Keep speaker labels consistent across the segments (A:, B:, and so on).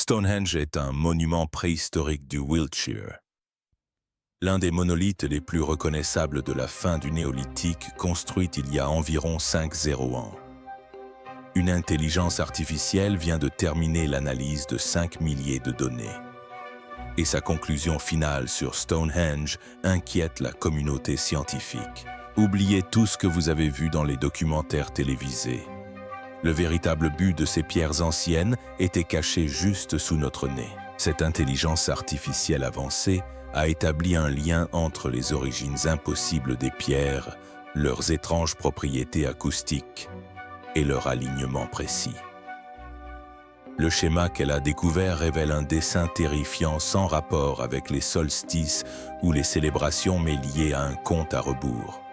A: Stonehenge est un monument préhistorique du Wiltshire. L'un des monolithes les plus reconnaissables de la fin du Néolithique, construit il y a environ 50 ans. Une intelligence artificielle vient de terminer l'analyse de 5 milliers de données. Et sa conclusion finale sur Stonehenge inquiète la communauté scientifique. Oubliez tout ce que vous avez vu dans les documentaires télévisés. Le véritable but de ces pierres anciennes était caché juste sous notre nez. Cette intelligence artificielle avancée a établi un lien entre les origines impossibles des pierres, leurs étranges propriétés acoustiques et leur alignement précis. Le schéma qu'elle a découvert révèle un dessin terrifiant sans rapport avec les solstices ou les célébrations mais lié à un compte à rebours.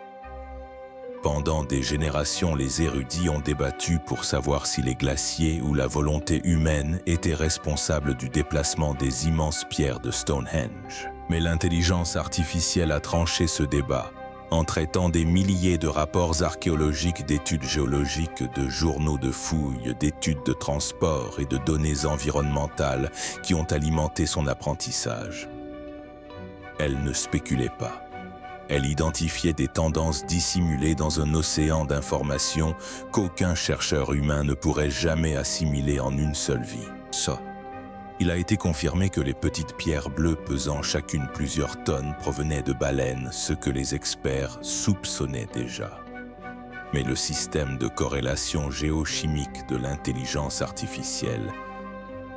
A: Pendant des générations, les érudits ont débattu pour savoir si les glaciers ou la volonté humaine étaient responsables du déplacement des immenses pierres de Stonehenge. Mais l'intelligence artificielle a tranché ce débat en traitant des milliers de rapports archéologiques, d'études géologiques, de journaux de fouilles, d'études de transport et de données environnementales qui ont alimenté son apprentissage. Elle ne spéculait pas. Elle identifiait des tendances dissimulées dans un océan d'informations qu'aucun chercheur humain ne pourrait jamais assimiler en une seule vie. Il a été confirmé que les petites pierres bleues pesant chacune plusieurs tonnes provenaient de baleines, ce que les experts soupçonnaient déjà. Mais le système de corrélation géochimique de l'intelligence artificielle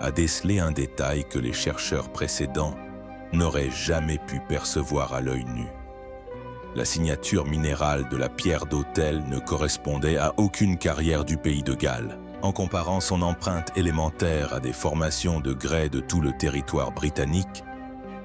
A: a décelé un détail que les chercheurs précédents n'auraient jamais pu percevoir à l'œil nu. La signature minérale de la pierre d'autel ne correspondait à aucune carrière du pays de Galles. En comparant son empreinte élémentaire à des formations de grès de tout le territoire britannique,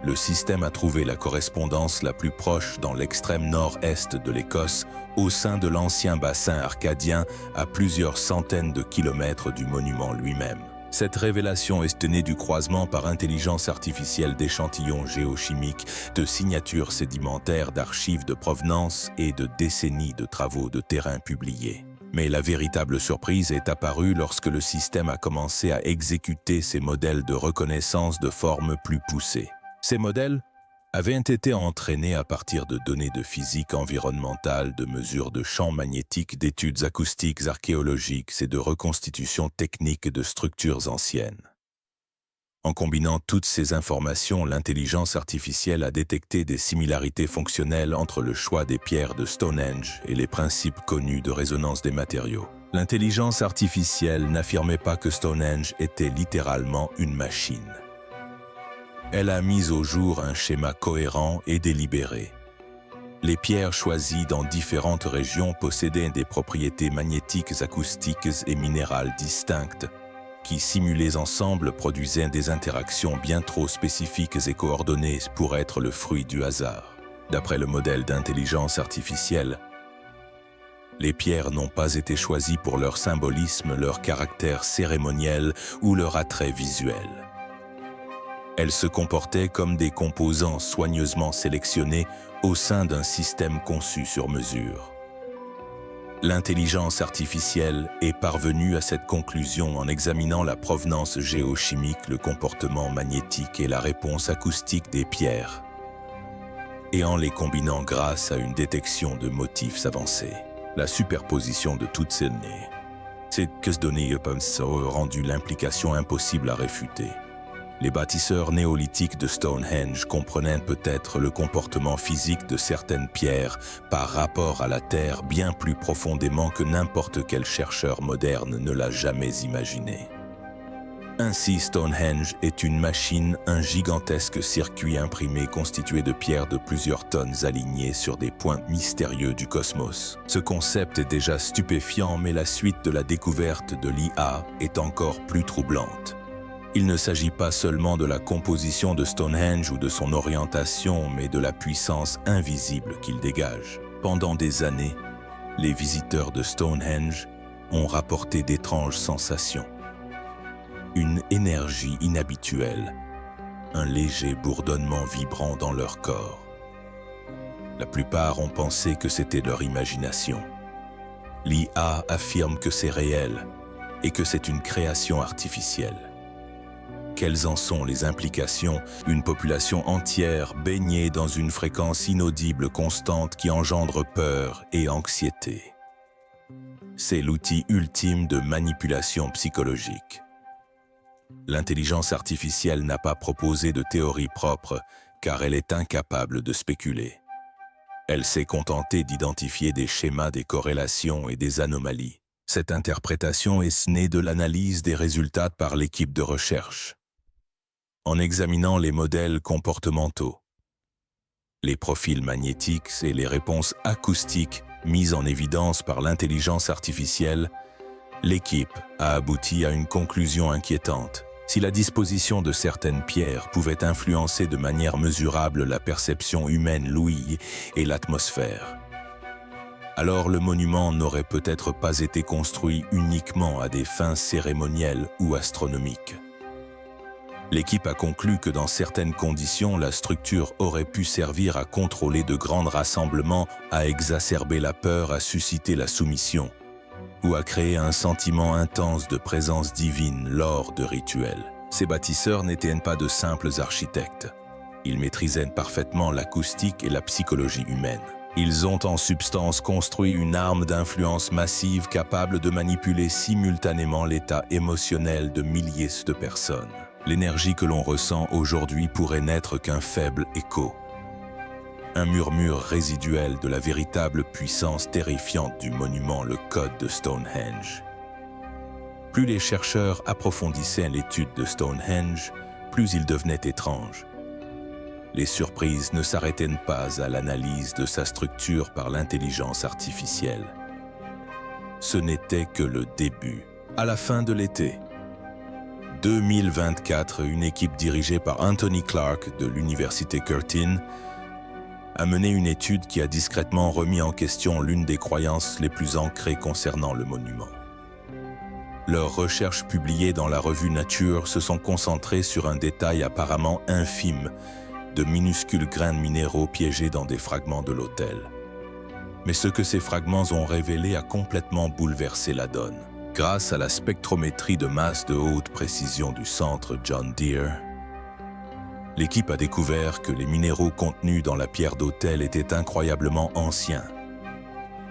A: le système a trouvé la correspondance la plus proche dans l'extrême nord-est de l'Écosse, au sein de l'ancien bassin arcadien, à plusieurs centaines de kilomètres du monument lui-même. Cette révélation est née du croisement par intelligence artificielle d'échantillons géochimiques, de signatures sédimentaires, d'archives de provenance et de décennies de travaux de terrain publiés. Mais la véritable surprise est apparue lorsque le système a commencé à exécuter ces modèles de reconnaissance de formes plus poussées. Ces modèles avaient été entraînés à partir de données de physique environnementale, de mesures de champs magnétiques, d'études acoustiques, archéologiques et de reconstitutions techniques de structures anciennes. En combinant toutes ces informations, l'intelligence artificielle a détecté des similarités fonctionnelles entre le choix des pierres de Stonehenge et les principes connus de résonance des matériaux. L'intelligence artificielle n'affirmait pas que Stonehenge était littéralement une machine. Elle a mis au jour un schéma cohérent et délibéré. Les pierres choisies dans différentes régions possédaient des propriétés magnétiques, acoustiques et minérales distinctes, qui, simulées ensemble, produisaient des interactions bien trop spécifiques et coordonnées pour être le fruit du hasard. D'après le modèle d'intelligence artificielle, les pierres n'ont pas été choisies pour leur symbolisme, leur caractère cérémoniel ou leur attrait visuel. Elles se comportaient comme des composants soigneusement sélectionnés au sein d'un système conçu sur mesure. L'intelligence artificielle est parvenue à cette conclusion en examinant la provenance géochimique, le comportement magnétique et la réponse acoustique des pierres, et en les combinant grâce à une détection de motifs avancés. La superposition de toutes ces données, a rendu l'implication impossible à réfuter. Les bâtisseurs néolithiques de Stonehenge comprenaient peut-être le comportement physique de certaines pierres par rapport à la Terre bien plus profondément que n'importe quel chercheur moderne ne l'a jamais imaginé. Ainsi, Stonehenge est une machine, un gigantesque circuit imprimé constitué de pierres de plusieurs tonnes alignées sur des points mystérieux du cosmos. Ce concept est déjà stupéfiant, mais la suite de la découverte de l'IA est encore plus troublante. Il ne s'agit pas seulement de la composition de Stonehenge ou de son orientation, mais de la puissance invisible qu'il dégage. Pendant des années, les visiteurs de Stonehenge ont rapporté d'étranges sensations. Une énergie inhabituelle, un léger bourdonnement vibrant dans leur corps. La plupart ont pensé que c'était leur imagination. L'IA affirme que c'est réel et que c'est une création artificielle. Quelles en sont les implications? Une population entière baignée dans une fréquence inaudible constante qui engendre peur et anxiété. C'est l'outil ultime de manipulation psychologique. L'intelligence artificielle n'a pas proposé de théorie propre car elle est incapable de spéculer. Elle s'est contentée d'identifier des schémas, des corrélations et des anomalies. Cette interprétation est née de l'analyse des résultats par l'équipe de recherche. En examinant les modèles comportementaux, les profils magnétiques et les réponses acoustiques mises en évidence par l'intelligence artificielle, l'équipe a abouti à une conclusion inquiétante. Si la disposition de certaines pierres pouvait influencer de manière mesurable la perception humaine, l'ouïe et l'atmosphère, alors le monument n'aurait peut-être pas été construit uniquement à des fins cérémonielles ou astronomiques. L'équipe a conclu que dans certaines conditions, la structure aurait pu servir à contrôler de grands rassemblements, à exacerber la peur, à susciter la soumission, ou à créer un sentiment intense de présence divine lors de rituels. Ces bâtisseurs n'étaient pas de simples architectes. Ils maîtrisaient parfaitement l'acoustique et la psychologie humaine. Ils ont en substance construit une arme d'influence massive capable de manipuler simultanément l'état émotionnel de milliers de personnes. L'énergie que l'on ressent aujourd'hui pourrait n'être qu'un faible écho, un murmure résiduel de la véritable puissance terrifiante du monument, le code de Stonehenge. Plus les chercheurs approfondissaient l'étude de Stonehenge, plus il devenait étrange. Les surprises ne s'arrêtaient pas à l'analyse de sa structure par l'intelligence artificielle. Ce n'était que le début. À la fin de l'été 2024, une équipe dirigée par Anthony Clark de l'université Curtin a mené une étude qui a discrètement remis en question l'une des croyances les plus ancrées concernant le monument. Leurs recherches publiées dans la revue Nature se sont concentrées sur un détail apparemment infime, de minuscules grains de minéraux piégés dans des fragments de l'autel. Mais ce que ces fragments ont révélé a complètement bouleversé la donne. Grâce à la spectrométrie de masse de haute précision du centre John Deere, l'équipe a découvert que les minéraux contenus dans la pierre d'autel étaient incroyablement anciens.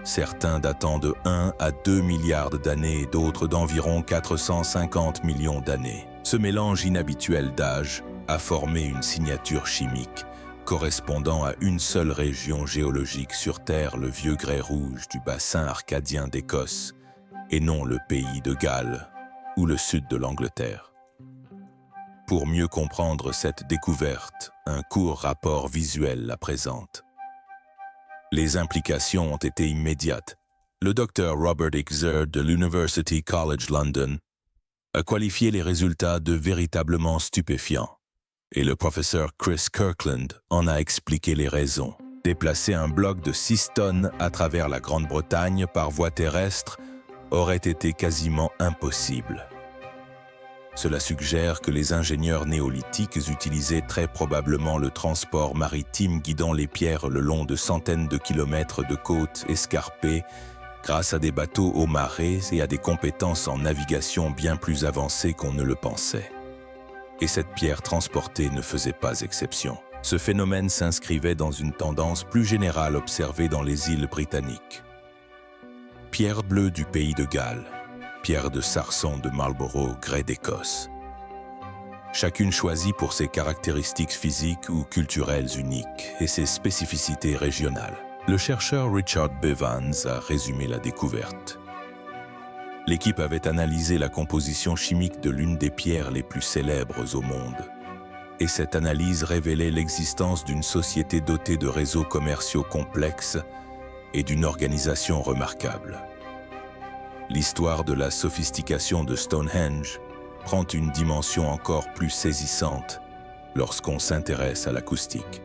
A: Certains datant de 1 à 2 milliards d'années et d'autres d'environ 450 millions d'années. Ce mélange inhabituel d'âge a formé une signature chimique correspondant à une seule région géologique sur Terre, le vieux grès rouge du bassin arcadien d'Écosse, et non le pays de Galles ou le sud de l'Angleterre. Pour mieux comprendre cette découverte, un court rapport visuel la présente. Les implications ont été immédiates. Le docteur Robert Ixer de l'University College London a qualifié les résultats de véritablement stupéfiants. Et le professeur Chris Kirkland en a expliqué les raisons. Déplacer un bloc de 6 tonnes à travers la Grande-Bretagne par voie terrestre aurait été quasiment impossible. Cela suggère que les ingénieurs néolithiques utilisaient très probablement le transport maritime guidant les pierres le long de centaines de kilomètres de côtes escarpées grâce à des bateaux aux marées et à des compétences en navigation bien plus avancées qu'on ne le pensait. Et cette pierre transportée ne faisait pas exception. Ce phénomène s'inscrivait dans une tendance plus générale observée dans les îles britanniques. Pierre bleue du pays de Galles, pierre de Sarson de Marlborough, grès d'Écosse. Chacune choisie pour ses caractéristiques physiques ou culturelles uniques et ses spécificités régionales. Le chercheur Richard Bevans a résumé la découverte. L'équipe avait analysé la composition chimique de l'une des pierres les plus célèbres au monde. Et cette analyse révélait l'existence d'une société dotée de réseaux commerciaux complexes et d'une organisation remarquable. L'histoire de la sophistication de Stonehenge prend une dimension encore plus saisissante lorsqu'on s'intéresse à l'acoustique.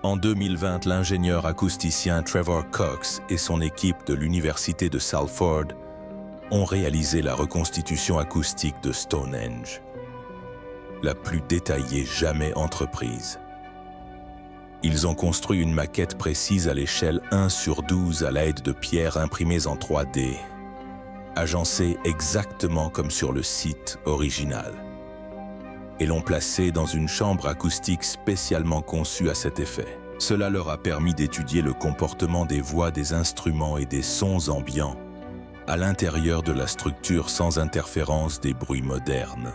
A: En 2020, l'ingénieur acousticien Trevor Cox et son équipe de l'université de Salford ont réalisé la reconstitution acoustique de Stonehenge, la plus détaillée jamais entreprise. Ils ont construit une maquette précise à l'échelle 1/12 à l'aide de pierres imprimées en 3D agencés exactement comme sur le site original, et l'ont placé dans une chambre acoustique spécialement conçue à cet effet. Cela leur a permis d'étudier le comportement des voix des instruments et des sons ambiants à l'intérieur de la structure sans interférence des bruits modernes.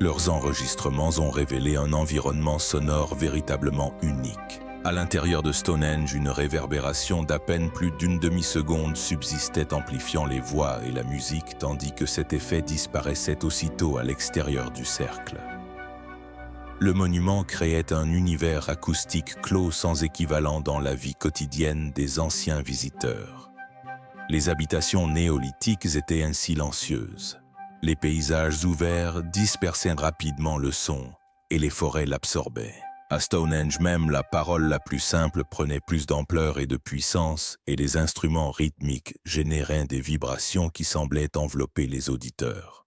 A: Leurs enregistrements ont révélé un environnement sonore véritablement unique. À l'intérieur de Stonehenge, une réverbération d'à peine plus d'une demi-seconde subsistait amplifiant les voix et la musique, tandis que cet effet disparaissait aussitôt à l'extérieur du cercle. Le monument créait un univers acoustique clos sans équivalent dans la vie quotidienne des anciens visiteurs. Les habitations néolithiques étaient silencieuses. Les paysages ouverts dispersaient rapidement le son et les forêts l'absorbaient. À Stonehenge même, la parole la plus simple prenait plus d'ampleur et de puissance, et les instruments rythmiques généraient des vibrations qui semblaient envelopper les auditeurs.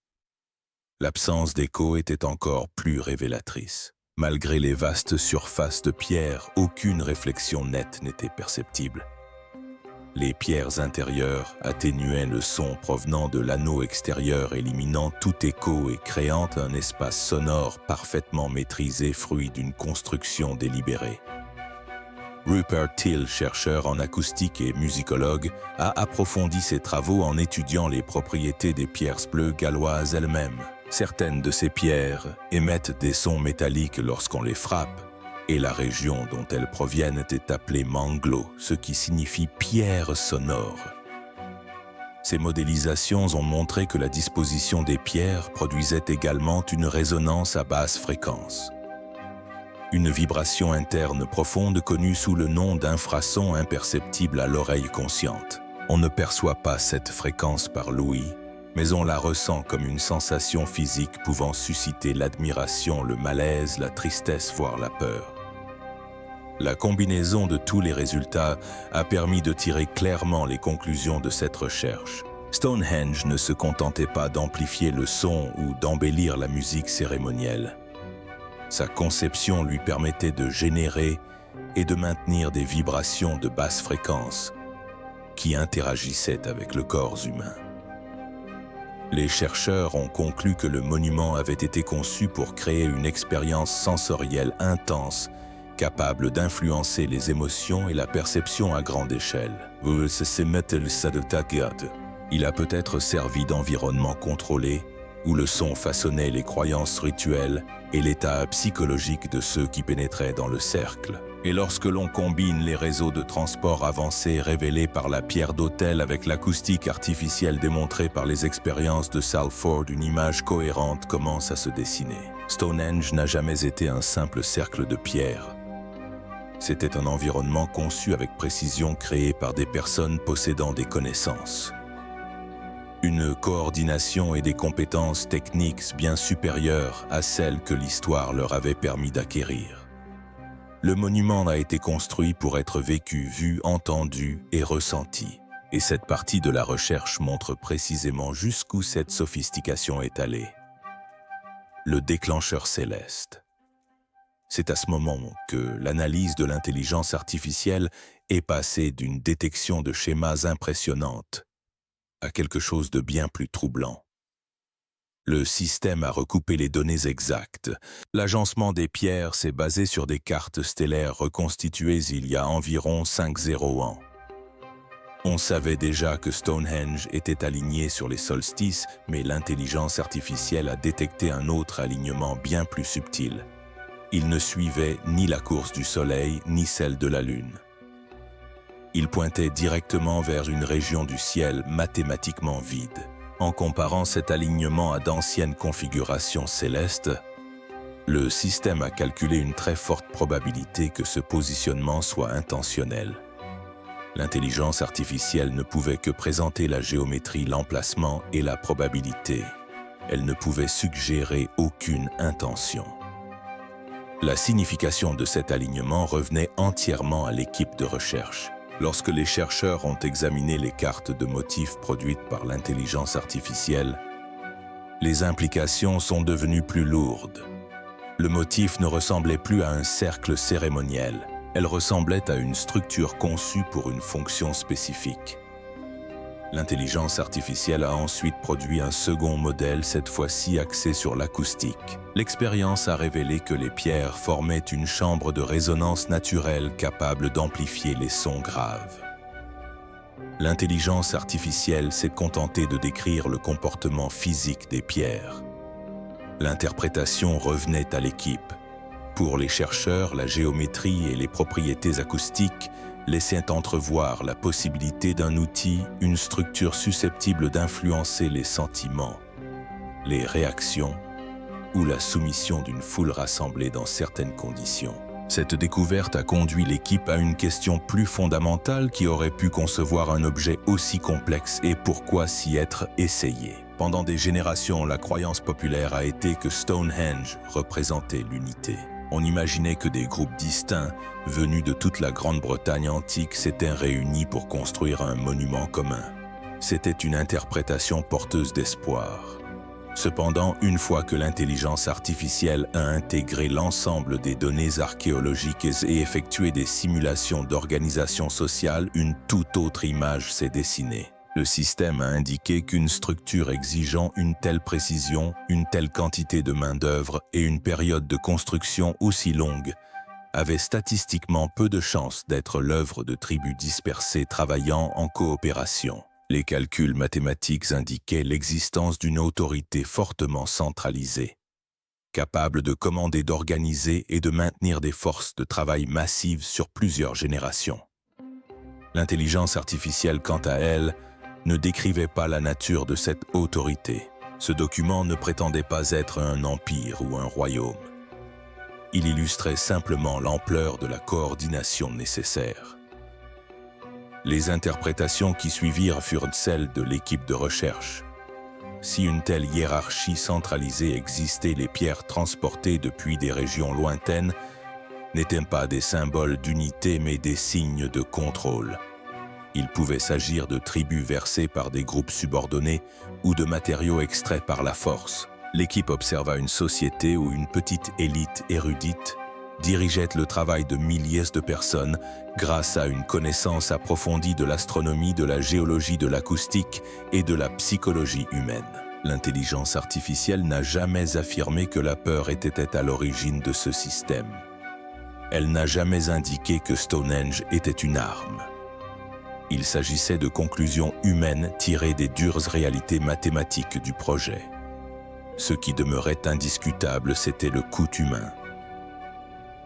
A: L'absence d'écho était encore plus révélatrice. Malgré les vastes surfaces de pierre, aucune réflexion nette n'était perceptible. Les pierres intérieures atténuaient le son provenant de l'anneau extérieur, éliminant tout écho et créant un espace sonore parfaitement maîtrisé, fruit d'une construction délibérée. Rupert Till, chercheur en acoustique et musicologue, a approfondi ses travaux en étudiant les propriétés des pierres bleues galloises elles-mêmes. Certaines de ces pierres émettent des sons métalliques lorsqu'on les frappe, et la région dont elles proviennent est appelée manglo, ce qui signifie pierre sonore. Ces modélisations ont montré que la disposition des pierres produisait également une résonance à basse fréquence. Une vibration interne profonde connue sous le nom d'infrason imperceptible à l'oreille consciente. On ne perçoit pas cette fréquence par l'ouïe, mais on la ressent comme une sensation physique pouvant susciter l'admiration, le malaise, la tristesse, voire la peur. La combinaison de tous les résultats a permis de tirer clairement les conclusions de cette recherche. Stonehenge ne se contentait pas d'amplifier le son ou d'embellir la musique cérémonielle. Sa conception lui permettait de générer et de maintenir des vibrations de basse fréquence qui interagissaient avec le corps humain. Les chercheurs ont conclu que le monument avait été conçu pour créer une expérience sensorielle intense, capable d'influencer les émotions et la perception à grande échelle. Il a peut-être servi d'environnement contrôlé, où le son façonnait les croyances rituelles et l'état psychologique de ceux qui pénétraient dans le cercle. Et lorsque l'on combine les réseaux de transport avancés révélés par la pierre d'autel avec l'acoustique artificielle démontrée par les expériences de Salford, une image cohérente commence à se dessiner. Stonehenge n'a jamais été un simple cercle de pierre. C'était un environnement conçu avec précision, créé par des personnes possédant des connaissances. Une coordination et des compétences techniques bien supérieures à celles que l'histoire leur avait permis d'acquérir. Le monument a été construit pour être vécu, vu, entendu et ressenti. Et cette partie de la recherche montre précisément jusqu'où cette sophistication est allée. Le déclencheur céleste. C'est à ce moment que l'analyse de l'intelligence artificielle est passée d'une détection de schémas impressionnante à quelque chose de bien plus troublant. Le système a recoupé les données exactes. L'agencement des pierres s'est basé sur des cartes stellaires reconstituées il y a environ 50 ans. On savait déjà que Stonehenge était aligné sur les solstices, mais l'intelligence artificielle a détecté un autre alignement bien plus subtil. Il ne suivait ni la course du Soleil, ni celle de la Lune. Il pointait directement vers une région du ciel mathématiquement vide. En comparant cet alignement à d'anciennes configurations célestes, le système a calculé une très forte probabilité que ce positionnement soit intentionnel. L'intelligence artificielle ne pouvait que présenter la géométrie, l'emplacement et la probabilité. Elle ne pouvait suggérer aucune intention. La signification de cet alignement revenait entièrement à l'équipe de recherche. Lorsque les chercheurs ont examiné les cartes de motifs produites par l'intelligence artificielle, les implications sont devenues plus lourdes. Le motif ne ressemblait plus à un cercle cérémoniel, elle ressemblait à une structure conçue pour une fonction spécifique. L'intelligence artificielle a ensuite produit un second modèle, cette fois-ci axé sur l'acoustique. L'expérience a révélé que les pierres formaient une chambre de résonance naturelle capable d'amplifier les sons graves. L'intelligence artificielle s'est contentée de décrire le comportement physique des pierres. L'interprétation revenait à l'équipe. Pour les chercheurs, la géométrie et les propriétés acoustiques laissaient entrevoir la possibilité d'un outil, une structure susceptible d'influencer les sentiments, les réactions ou la soumission d'une foule rassemblée dans certaines conditions. Cette découverte a conduit l'équipe à une question plus fondamentale: qui aurait pu concevoir un objet aussi complexe et pourquoi s'y être essayé? Pendant des générations, la croyance populaire a été que Stonehenge représentait l'unité. On imaginait que des groupes distincts, venus de toute la Grande-Bretagne antique, s'étaient réunis pour construire un monument commun. C'était une interprétation porteuse d'espoir. Cependant, une fois que l'intelligence artificielle a intégré l'ensemble des données archéologiques et effectué des simulations d'organisation sociale, une toute autre image s'est dessinée. Le système a indiqué qu'une structure exigeant une telle précision, une telle quantité de main-d'œuvre et une période de construction aussi longue avait statistiquement peu de chances d'être l'œuvre de tribus dispersées travaillant en coopération. Les calculs mathématiques indiquaient l'existence d'une autorité fortement centralisée, capable de commander, d'organiser et de maintenir des forces de travail massives sur plusieurs générations. L'intelligence artificielle, quant à elle, ne décrivait pas la nature de cette autorité. Ce document ne prétendait pas être un empire ou un royaume. Il illustrait simplement l'ampleur de la coordination nécessaire. Les interprétations qui suivirent furent celles de l'équipe de recherche. Si une telle hiérarchie centralisée existait, les pierres transportées depuis des régions lointaines n'étaient pas des symboles d'unité mais des signes de contrôle. Il pouvait s'agir de tribus versées par des groupes subordonnés ou de matériaux extraits par la force. L'équipe observa une société où une petite élite érudite dirigeait le travail de milliers de personnes grâce à une connaissance approfondie de l'astronomie, de la géologie, de l'acoustique et de la psychologie humaine. L'intelligence artificielle n'a jamais affirmé que la peur était à l'origine de ce système. Elle n'a jamais indiqué que Stonehenge était une arme. Il s'agissait de conclusions humaines tirées des dures réalités mathématiques du projet. Ce qui demeurait indiscutable, c'était le coût humain.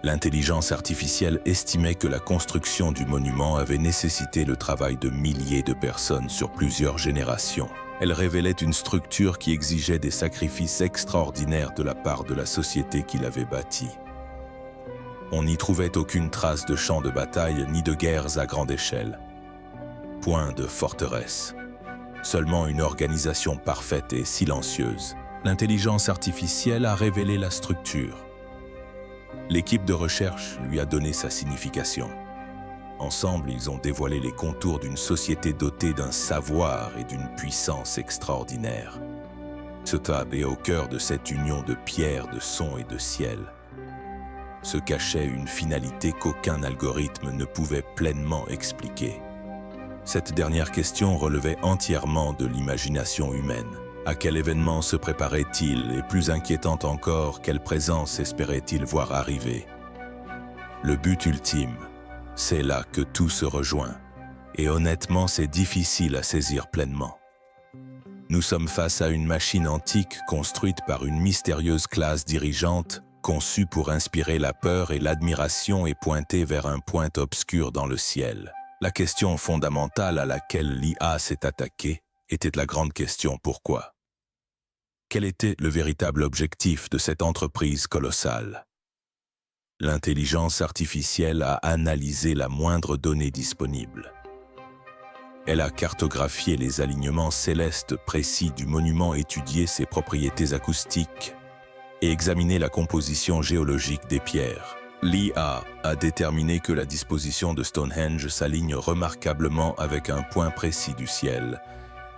A: L'intelligence artificielle estimait que la construction du monument avait nécessité le travail de milliers de personnes sur plusieurs générations. Elle révélait une structure qui exigeait des sacrifices extraordinaires de la part de la société qui l'avait bâtie. On n'y trouvait aucune trace de champs de bataille ni de guerres à grande échelle. Point de forteresse. Seulement une organisation parfaite et silencieuse. L'intelligence artificielle a révélé la structure. L'équipe de recherche lui a donné sa signification. Ensemble, ils ont dévoilé les contours d'une société dotée d'un savoir et d'une puissance extraordinaire. Ce tab est au cœur de cette union de pierre, de son et de ciel. Se cachait une finalité qu'aucun algorithme ne pouvait pleinement expliquer. Cette dernière question relevait entièrement de l'imagination humaine. À quel événement se préparait-il et, plus inquiétant encore, quelle présence espérait-il voir arriver? Le but ultime, c'est là que tout se rejoint. Et honnêtement, c'est difficile à saisir pleinement. Nous sommes face à une machine antique construite par une mystérieuse classe dirigeante, conçue pour inspirer la peur et l'admiration et pointer vers un point obscur dans le ciel. La question fondamentale à laquelle l'IA s'est attaquée était la grande question: pourquoi? Quel était le véritable objectif de cette entreprise colossale? L'intelligence artificielle a analysé la moindre donnée disponible. Elle a cartographié les alignements célestes précis du monument, étudié ses propriétés acoustiques et examiné la composition géologique des pierres. L'IA a déterminé que la disposition de Stonehenge s'aligne remarquablement avec un point précis du ciel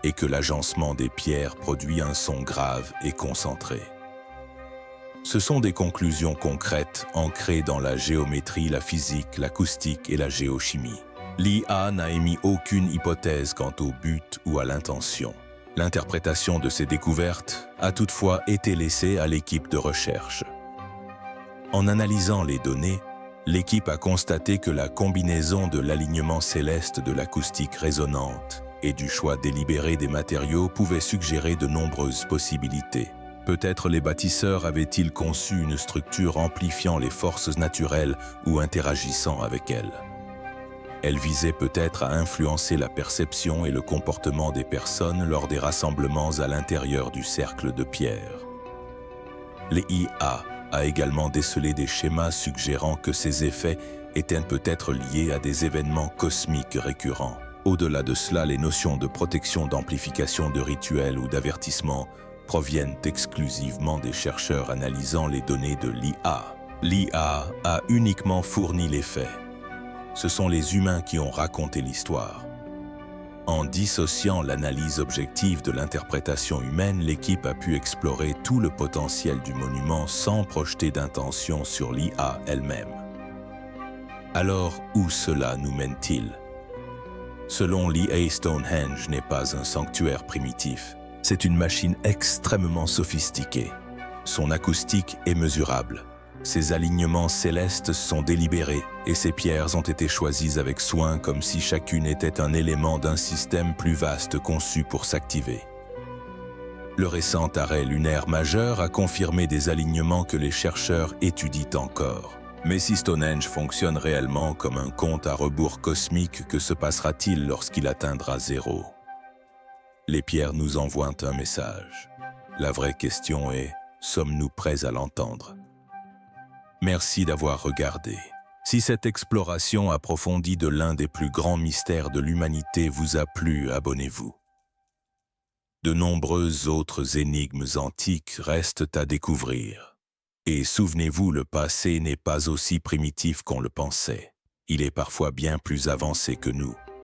A: et que l'agencement des pierres produit un son grave et concentré. Ce sont des conclusions concrètes ancrées dans la géométrie, la physique, l'acoustique et la géochimie. L'IA n'a émis aucune hypothèse quant au but ou à l'intention. L'interprétation de ces découvertes a toutefois été laissée à l'équipe de recherche. En analysant les données, l'équipe a constaté que la combinaison de l'alignement céleste de l'acoustique résonante et du choix délibéré des matériaux pouvait suggérer de nombreuses possibilités. Peut-être les bâtisseurs avaient-ils conçu une structure amplifiant les forces naturelles ou interagissant avec elles. Elle visait peut-être à influencer la perception et le comportement des personnes lors des rassemblements à l'intérieur du cercle de pierre. L'IA a également décelé des schémas suggérant que ces effets étaient peut-être liés à des événements cosmiques récurrents. Au-delà de cela, les notions de protection, d'amplification de rituels ou d'avertissement proviennent exclusivement des chercheurs analysant les données de l'IA. L'IA a uniquement fourni les faits. Ce sont les humains qui ont raconté l'histoire. En dissociant l'analyse objective de l'interprétation humaine, l'équipe a pu explorer tout le potentiel du monument sans projeter d'intention sur l'IA elle-même. Alors, où cela nous mène-t-il? Selon l'IA, Stonehenge n'est pas un sanctuaire primitif. C'est une machine extrêmement sophistiquée. Son acoustique est mesurable. Ses alignements célestes sont délibérés et ses pierres ont été choisies avec soin comme si chacune était un élément d'un système plus vaste conçu pour s'activer. Le récent arrêt lunaire majeur a confirmé des alignements que les chercheurs étudient encore. Mais si Stonehenge fonctionne réellement comme un compte à rebours cosmique, que se passera-t-il lorsqu'il atteindra zéro? Les pierres nous envoient un message. La vraie question est, sommes-nous prêts à l'entendre? Merci d'avoir regardé. Si cette exploration approfondie de l'un des plus grands mystères de l'humanité vous a plu, abonnez-vous. De nombreuses autres énigmes antiques restent à découvrir. Et souvenez-vous, le passé n'est pas aussi primitif qu'on le pensait. Il est parfois bien plus avancé que nous.